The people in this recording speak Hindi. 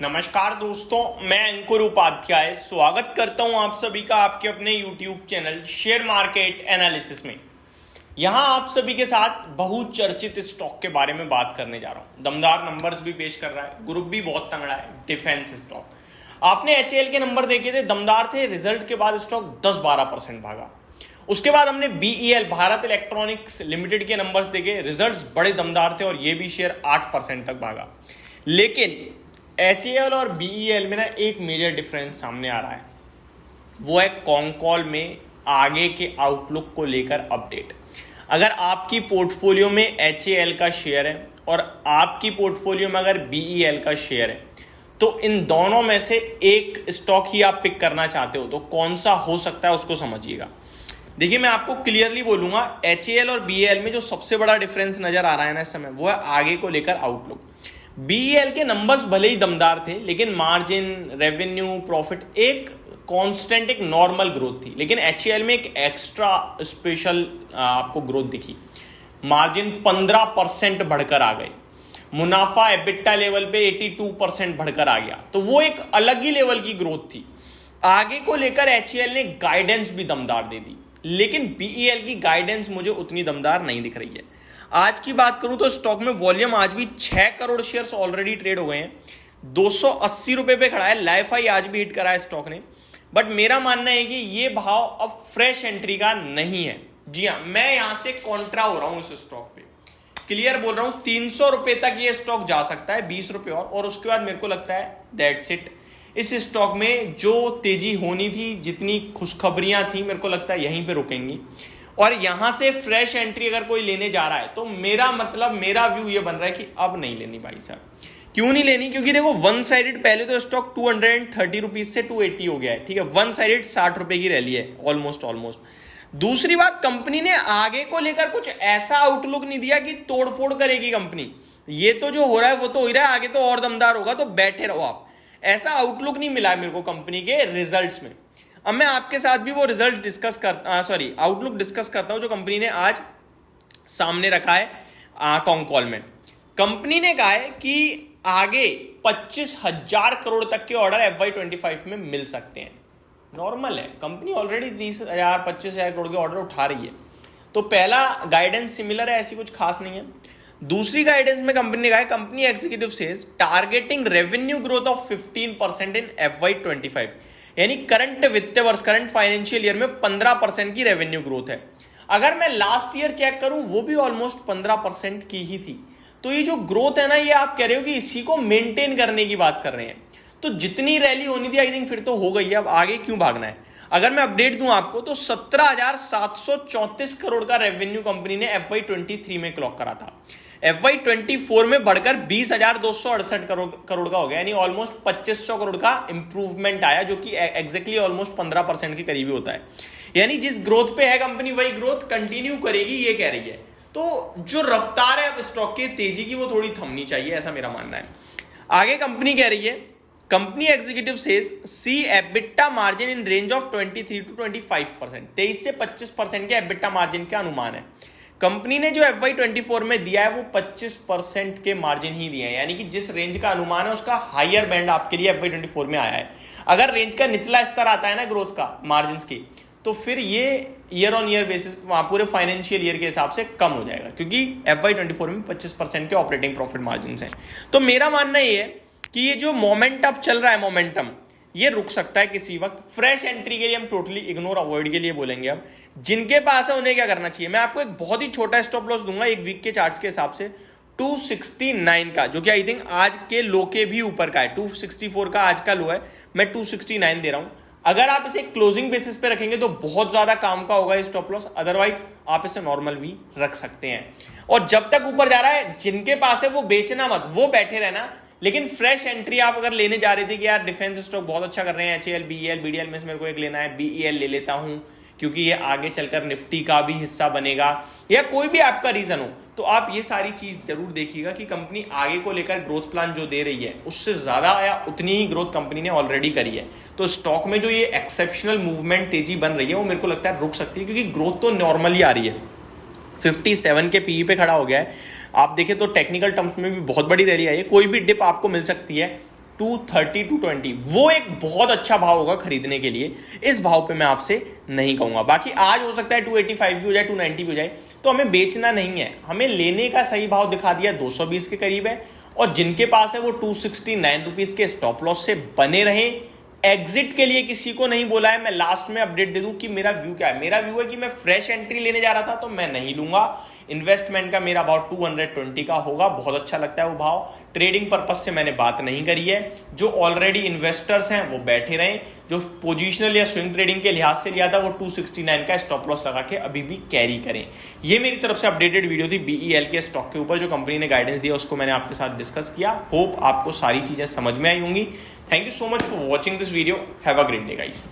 नमस्कार दोस्तों, मैं अंकुर उपाध्याय स्वागत करता हूं आप सभी का आपके अपने YouTube channel share market analysis में। यहां आप सभी के साथ बहुत चर्चित स्टॉक के बारे में बात करने जा रहा हूं। दमदार नंबर्स भी पेश कर रहा है, ग्रुप भी बहुत तगड़ा है, डिफेंस स्टॉक। आपने HAL के नंबर देखे थे, दमदार थे। रिजल्ट के बाद स्टॉक 10-12% भागा। उसके बाद हमने BEL भारत इलेक्ट्रॉनिक्स लिमिटेड के नंबर्स देखे, रिजल्ट्स बड़े दमदार थे और ये भी शेयर 8% तक भागा। लेकिन HAL और BEL में ना एक मेजर डिफरेंस सामने आ रहा है, वो है कॉन्कॉल में आगे के आउटलुक को लेकर अपडेट। अगर आपकी पोर्टफोलियो में HAL का शेयर है और आपकी पोर्टफोलियो में अगर BEL का शेयर है, तो इन दोनों में से एक स्टॉक ही आप पिक करना चाहते हो, तो कौन सा हो सकता है उसको समझिएगा। देखिए, मैं आपको क्लियरली बोलूंगा, HAL और BEL में जो सबसे बड़ा डिफरेंस नजर आ रहा है ना इस समय, वो है आगे को लेकर आउटलुक। BEL के नंबर्स भले ही दमदार थे, लेकिन मार्जिन, रेवेन्यू, प्रॉफिट एक कांस्टेंट, एक नॉर्मल ग्रोथ थी। लेकिन HAL में एक एक्स्ट्रा स्पेशल आपको ग्रोथ दिखी। मार्जिन 15% बढ़कर आ गई, मुनाफा एबिटा लेवल पे 82% बढ़कर आ गया, तो वो एक अलग ही लेवल की ग्रोथ थी। आगे को लेकर HAL ने गाइडेंस भी दमदार दे दी, लेकिन BEL की गाइडेंस मुझे उतनी दमदार नहीं दिख रही है। आज की बात करूं तो स्टॉक में वॉल्यूम आज भी 6 करोड़ शेयर्स ऑलरेडी ट्रेड हो गए हैं। 280 रुपए पे खड़ा है, लाइफ हाई आज भी हिट करा है स्टॉक ने। बट मेरा मानना है कि ये भाव अब फ्रेश एंट्री का नहीं है। जी हाँ, मैं यहां से कॉन्ट्रा हो रहा हूं इस स्टॉक पे, क्लियर बोल रहा हूं। 300 रुपए तक ये स्टॉक जा सकता है, 20 रुपए और उसके बाद मेरे को लगता है दैट्स इट। इस स्टॉक में जो तेजी होनी थी, जितनी खुशखबरियां थी, मेरे को लगता है यहीं पे रुकेंगी। और यहां से फ्रेश एंट्री अगर कोई लेने जा रहा है, तो मेरा व्यू ये बन रहा है कि अब नहीं लेनी भाई साहब। क्यों नहीं लेनी? क्योंकि देखो, वन साइडेड पहले तो स्टॉक 230 रुपीज से 280 हो गया है, ठीक है। वन साइडेड 60 रुपए की रैली है ऑलमोस्ट। दूसरी बात, कंपनी ने आगे को लेकर कुछ ऐसा आउटलुक नहीं दिया कि तोड़फोड़ करेगी कंपनी। ये तो जो हो रहा है वो तो हो रहा है, आगे तो और दमदार होगा, तो बैठे रहो आप। ऐसा आउटलुक नहीं मिला है मेरे को कंपनी के रिजल्ट्स में। अब मैं आपके साथ भी वो रिजल्ट आउटलुक डिस्कस करता हूं जो कंपनी ने आज सामने रखा है कॉन्कॉल में। कंपनी ने कहा है कि आगे 25,000 करोड़ तक के ऑर्डर FY25 में मिल सकते हैं। नॉर्मल है, कंपनी ऑलरेडी 30,000-25,000 करोड़ के ऑर्डर उठा रही है, तो पहला गाइडेंस सिमिलर है, ऐसी कुछ खास नहीं है। दूसरी गाइडेंस में कंपनी ने कहा है, company executive says targeting revenue growth of 15% in FY25, यानी करंट वित्तीय वर्ष, करंट फाइनेंशियल ईयर में 15% की रेवेन्यू ग्रोथ है। अगर मैं लास्ट ईयर चेक करूं, वो भी ऑलमोस्ट 15% की ही थी। तो ये जो ग्रोथ है ना, ये आप कह रहे हो कि इसी को मेंटेन करने की बात कर रहे हैं, तो जितनी रैली होनी थी आई थिंक फिर तो हो गई है, अब आगे क्यों भागना है। अगर मैं अपडेट दूं आपको, तो 17,734 करोड़ का रेवेन्यू कंपनी ने FY23 में क्लॉक करा था। FY24 में बढ़कर 20,268 करोड़ का हो गया, यानी ऑलमोस्ट 2,500 करोड़ का इंप्रूवमेंट आया, जो कि एग्जैक्टली ऑलमोस्ट 15% के करीबी होता है। यानी जिस ग्रोथ पे है कंपनी, वही ग्रोथ कंटिन्यू करेगी, ये कह रही है। तो जो रफ्तार है अब स्टॉक की तेजी की, वो थोड़ी थमनी चाहिए, ऐसा मेरा मानना है। आगे कंपनी कह रही है, company executive says see EBITDA margin in range of 23 to 25%, 23 से 25% के एबिटा मार्जिन का अनुमान है। कंपनी ने जो FY24 में दिया है वो 25% के मार्जिन ही दिए हैं, यानी कि जिस रेंज का अनुमान है उसका हायर बैंड आपके लिए FY24 में आया है। अगर रेंज का निचला स्तर आता है ना ग्रोथ का, मार्जिन की, तो फिर ये ईयर ऑन ईयर बेसिस पूरे फाइनेंशियल ईयर के हिसाब से कम हो जाएगा, क्योंकि FY24 में 25% के ऑपरेटिंग प्रॉफिट मार्जिन हैं। तो मेरा मानना ये है कि ये जो मोमेंटम चल रहा है, मोमेंटम ये रुक सकता है किसी वक्त। फ्रेश एंट्री के लिए हम टोटली इग्नोर, अवॉइड के लिए बोलेंगे। अब जिनके पास है उन्हें क्या करना चाहिए, मैं आपको एक बहुत ही छोटा स्टॉप लॉस दूंगा एक वीक के चार्ट्स के हिसाब से, 269 का, जो कि आई थिंक आज के लो के भी ऊपर का है। 264 का आज का लो है, मैं 269 दे रहा हूं। अगर आप इसे क्लोजिंग बेसिस पे रखेंगे तो बहुत ज्यादा काम का होगा स्टॉप लॉस, अदरवाइज आप इसे नॉर्मल भी रख सकते हैं। और जब तक ऊपर जा रहा है, जिनके पास है वो बेचना मत, वो बैठे रहना। लेकिन फ्रेश एंट्री आप अगर लेने जा रहे थे कि यार डिफेंस स्टॉक बहुत अच्छा कर रहे हैं, HAL, BEL, BDL में से मेरे को एक लेना है, BEL ले लेता हूं क्योंकि ये आगे चलकर निफ्टी का भी हिस्सा बनेगा, या कोई भी आपका रीजन हो, तो आप ये सारी चीज जरूर देखिएगा कि कंपनी आगे को लेकर ग्रोथ प्लान जो दे रही है उससे ज्यादा या उतनी ही ग्रोथ कंपनी ने ऑलरेडी करी है। तो स्टॉक में जो ये एक्सेप्शनल मूवमेंट, तेजी बन रही है, वो मेरे को लगता है रुक सकती है, क्योंकि ग्रोथ तो नॉर्मली आ रही है। 57 के पीई पे खड़ा हो गया है। आप देखें तो टेक्निकल टर्म्स में भी बहुत बड़ी रैली आई है, कोई भी डिप आपको मिल सकती है। 230 220 वो एक बहुत अच्छा भाव होगा खरीदने के लिए। इस भाव पे मैं आपसे नहीं कहूंगा। बाकी आज हो सकता है 285 भी हो जाए, 290 भी हो जाए, तो हमें बेचना नहीं है, हमें लेने का सही भाव दिखा दिया 220 के करीब है। और जिनके पास है वो 269 रुपीज के स्टॉप लॉस से बने रहें। एग्जिट के लिए किसी को नहीं बोला है। मैं लास्ट में अपडेट दे दूं कि मेरा व्यू क्या है। मेरा व्यू है कि मैं फ्रेश एंट्री लेने जा रहा था तो मैं नहीं लूंगा। इन्वेस्टमेंट का मेरा भाव 220 का होगा, बहुत अच्छा लगता है वो भाव। ट्रेडिंग पर्पज से मैंने बात नहीं करी है। जो ऑलरेडी इन्वेस्टर्स हैं वो बैठे रहें, जो पोजिशनल या स्विंग ट्रेडिंग के लिहाज से लिया था वो 269 का स्टॉप लॉस लगा के अभी भी कैरी करें। ये मेरी तरफ से अपडेटेड वीडियो थी BEL के स्टॉक के ऊपर, जो कंपनी ने गाइडेंस दिया उसको मैंने आपके साथ डिस्कस किया। होप आपको सारी चीजें समझ में आई होंगी। Thank you so much for watching this video. Have a great day, guys.